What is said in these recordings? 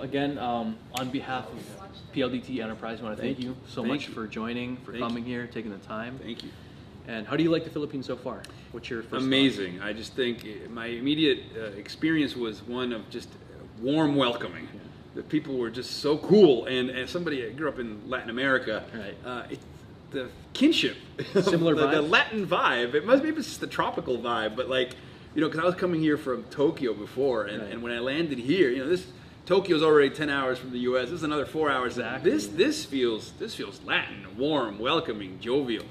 Again, on behalf of PLDT Enterprise, I want to thank you so much for joining, for coming here, taking the time. Thank you. And how do you like the Philippines so far? What's your first Amazing. thought? I just think my immediate experience was one of just warm welcoming. Yeah. The people were just so cool. And as somebody I grew up in Latin America, right. The kinship, similar vibe? The Latin vibe. Maybe it's just the tropical vibe, but like, you know, because I was coming here from Tokyo before, and, right. and when I landed here, you know, Tokyo's already 10 hours from the U.S. This is another 4 hours. Exactly. This feels Latin, warm, welcoming, jovial.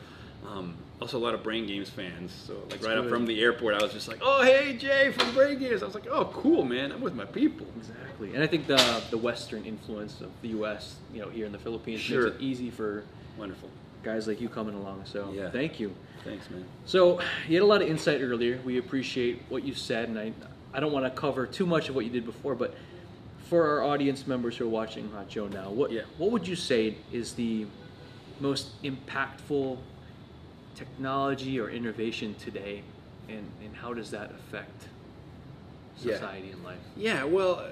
Also, a lot of Brain Games fans. So, like, that's right good. Up from the airport, I was just like, "Oh, hey, Jay from Brain Games." I was like, "Oh, cool, man. I'm with my people." Exactly. And I think the Western influence of the U.S., you know, here in the Philippines, makes it easy for wonderful guys like you coming along. So, thank you. Thanks, man. So, you had a lot of insight earlier. We appreciate what you said, and I don't want to cover too much of what you did before, but for our audience members who are watching Hot Joe now, what would you say is the most impactful technology or innovation today, and how does that affect society and life? Yeah, well,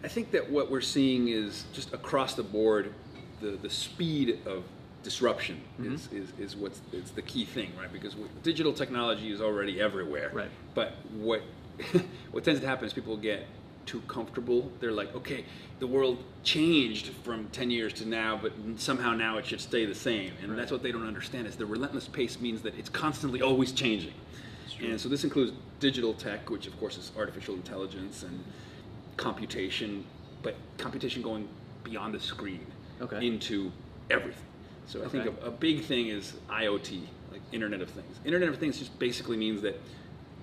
I think that what we're seeing is just across the board, the speed of disruption is what's the key thing, right? Because digital technology is already everywhere, right? But what tends to happen is people get too comfortable. They're like, okay, the world changed from 10 years to now, but somehow now it should stay the same. And that's what they don't understand, is the relentless pace means that it's constantly always changing. And so this includes digital tech, which of course is artificial intelligence and computation, but computation going beyond the screen into everything. So I think a big thing is IoT, like Internet of Things. Internet of Things just basically means that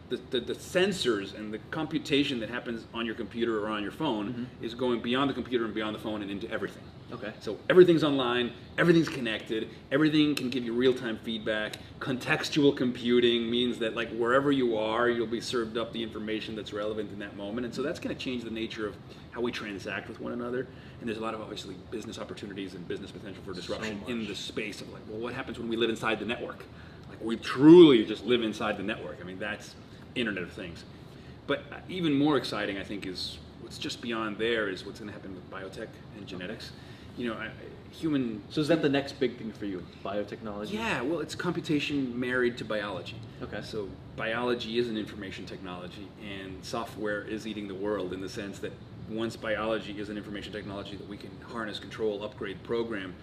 the sensors and the computation that happens on your computer or on your phone is going beyond the computer and beyond the phone and into everything. Okay. So everything's online, everything's connected, everything can give you real-time feedback. Contextual computing means that like wherever you are, you'll be served up the information that's relevant in that moment. And so that's going to change the nature of how we transact with one another. And there's a lot of obviously business opportunities and business potential for disruption in the space of like, well, what happens when we live inside the network? Like we truly just live inside the network. I mean, that's Internet of Things. But even more exciting, I think, is what's just beyond there is what's going to happen with biotech and genetics. You know, human... So is that the next big thing for you, biotechnology? Yeah, well, it's computation married to biology. Okay. So biology is an information technology, and software is eating the world in the sense that once biology is an information technology that we can harness, control, upgrade, program,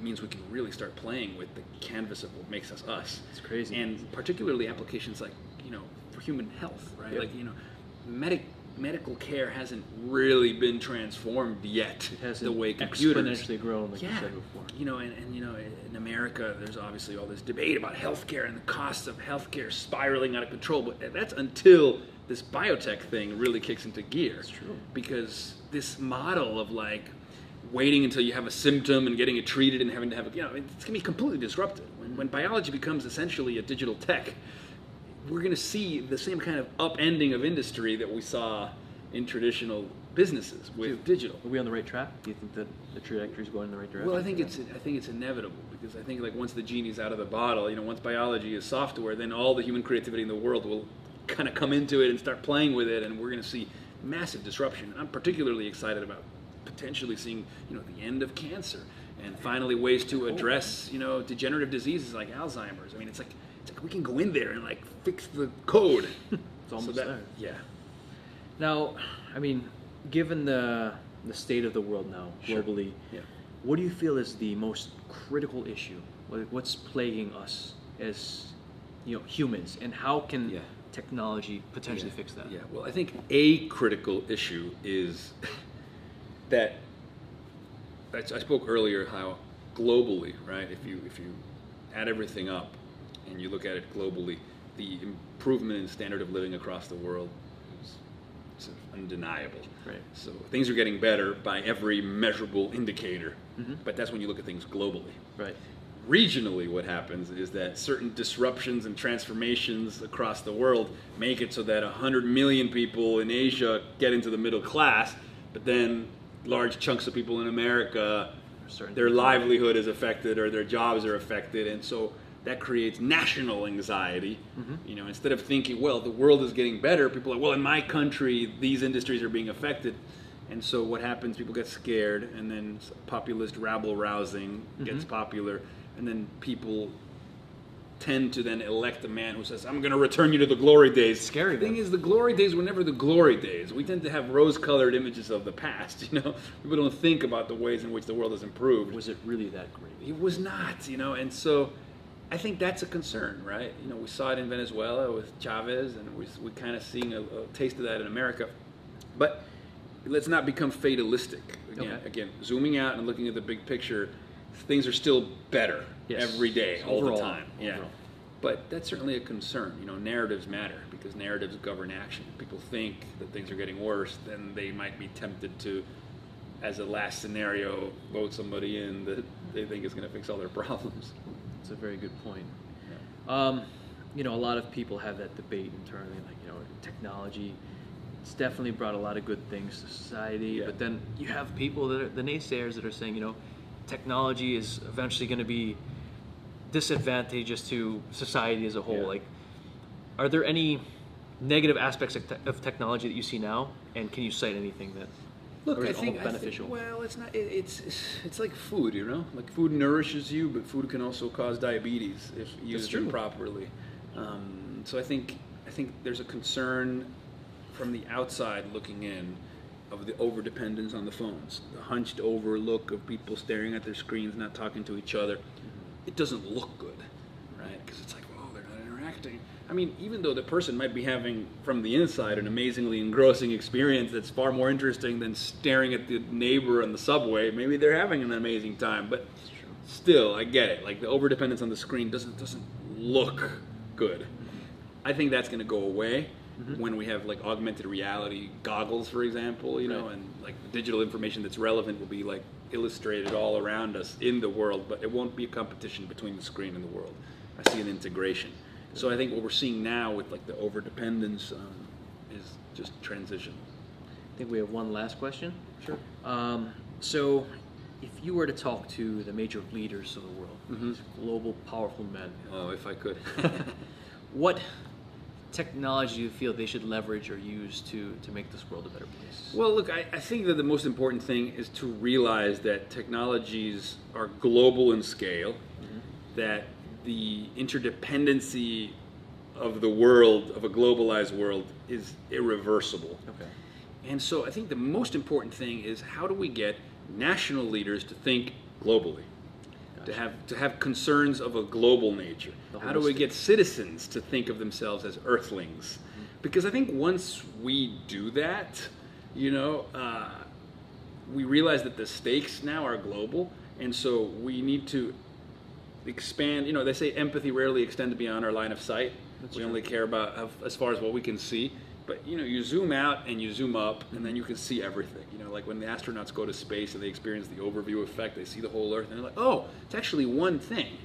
means we can really start playing with the canvas of what makes us us. It's crazy. And particularly applications like, you know, for human health, right? Yep. Like, you know, medical care hasn't really been transformed yet. It hasn't the way computers exponentially grown, like you said before. You know, and you know, in America, there's obviously all this debate about healthcare and the costs of healthcare spiraling out of control. But that's until this biotech thing really kicks into gear. That's true. Because this model of like waiting until you have a symptom and getting it treated and having to have it, you know, it's going to be completely disrupted. When biology becomes essentially a digital tech, we're going to see the same kind of upending of industry that we saw in traditional businesses with digital. Are we on the right track? Do you think that the trajectory is going in the right direction? Well, I think it's inevitable, because I think like once the genie's out of the bottle, you know, once biology is software, then all the human creativity in the world will kind of come into it and start playing with it, and we're going to see massive disruption. I'm particularly excited about potentially seeing, you know, the end of cancer and finally ways to address, you know, degenerative diseases like Alzheimer's. I mean, it's like we can go in there and like fix the code. It's almost there. Yeah. Now, I mean, given the state of the world now globally, what do you feel is the most critical issue? What's plaguing us as, you know, humans, and how can technology potentially fix that? Yeah. Well, I think a critical issue is that I spoke earlier how globally, right? If you add everything up and you look at it globally, the improvement in standard of living across the world is undeniable. Right. So things are getting better by every measurable indicator, but that's when you look at things globally. Right. Regionally, what happens is that certain disruptions and transformations across the world make it so that 100 million people in Asia get into the middle class, but then large chunks of people in America, their livelihood is affected or their jobs are affected, and so that creates national anxiety. You know, instead of thinking, well, the world is getting better, people are, well, in my country, these industries are being affected. And so what happens, people get scared, and then populist rabble-rousing gets popular, and then people tend to then elect a man who says, I'm going to return you to the glory days. Scary. The thing is, the glory days were never the glory days. We tend to have rose-colored images of the past, you know? People don't think about the ways in which the world has improved. Was it really that great? It was not, you know, and so I think that's a concern, right? You know, we saw it in Venezuela with Chavez, and we're kind of seeing a taste of that in America. But let's not become fatalistic. Again, zooming out and looking at the big picture, things are still better every day, all the time. Yeah. But that's certainly a concern. You know, narratives matter because narratives govern action. If people think that things are getting worse, then they might be tempted to, as a last scenario, vote somebody in that they think is going to fix all their problems. That's a very good point. Yeah. You know, a lot of people have that debate internally, like, you know, technology, it's definitely brought a lot of good things to society, but then you have people that are the naysayers that are saying, you know, technology is eventually going to be disadvantageous to society as a whole. Like, are there any negative aspects of technology that you see now, and can you cite anything that I think beneficial? Well, it's not. It's like food, you know. Like food nourishes you, but food can also cause diabetes if used improperly. So I think there's a concern from the outside looking in of the overdependence on the phones, the hunched over look of people staring at their screens, not talking to each other. It doesn't look good, right? Because it's like, oh, they're not interacting. I mean, even though the person might be having, from the inside, an amazingly engrossing experience that's far more interesting than staring at the neighbor on the subway, maybe they're having an amazing time. But still, I get it. Like, the overdependence on the screen doesn't look good. I think that's going to go away when we have, like, augmented reality goggles, for example, you know, and, like, the digital information that's relevant will be, like, illustrated all around us in the world, but it won't be a competition between the screen and the world. I see an integration. So I think what we're seeing now with, like, the overdependence is just transition. I think we have one last question. Sure. So if you were to talk to the major leaders of the world, these global, powerful men. Oh, if I could. What technology do you feel they should leverage or use to make this world a better place? Well, look, I think that the most important thing is to realize that technologies are global in scale, that the interdependency of the world, of a globalized world, is irreversible. Okay. And so I think the most important thing is how do we get national leaders to think globally? To have concerns of a global nature. How do we get citizens to think of themselves as earthlings? Because I think once we do that, you know, we realize that the stakes now are global, and so we need to expand. You know, they say empathy rarely extends beyond our line of sight. We only care about as far as what we can see. But, you know, you zoom out and you zoom up, and then you can see everything. You know, like when the astronauts go to space and they experience the overview effect, they see the whole Earth, and they're like, oh, it's actually one thing.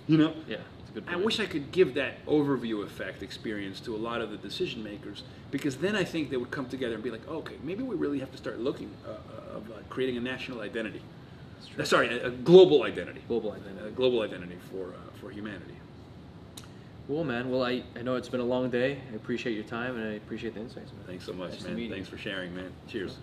You know? Yeah, it's a good point. I wish I could give that overview effect experience to a lot of the decision makers, because then I think they would come together and be like, okay, maybe we really have to start looking of creating a national identity. Sorry, a global identity. Global identity. A global identity for humanity. Cool, man. Well, I know it's been a long day. I appreciate your time, and I appreciate the insights, man. Thanks so much, Nice to man. meet you. Thanks for sharing, man. Cheers.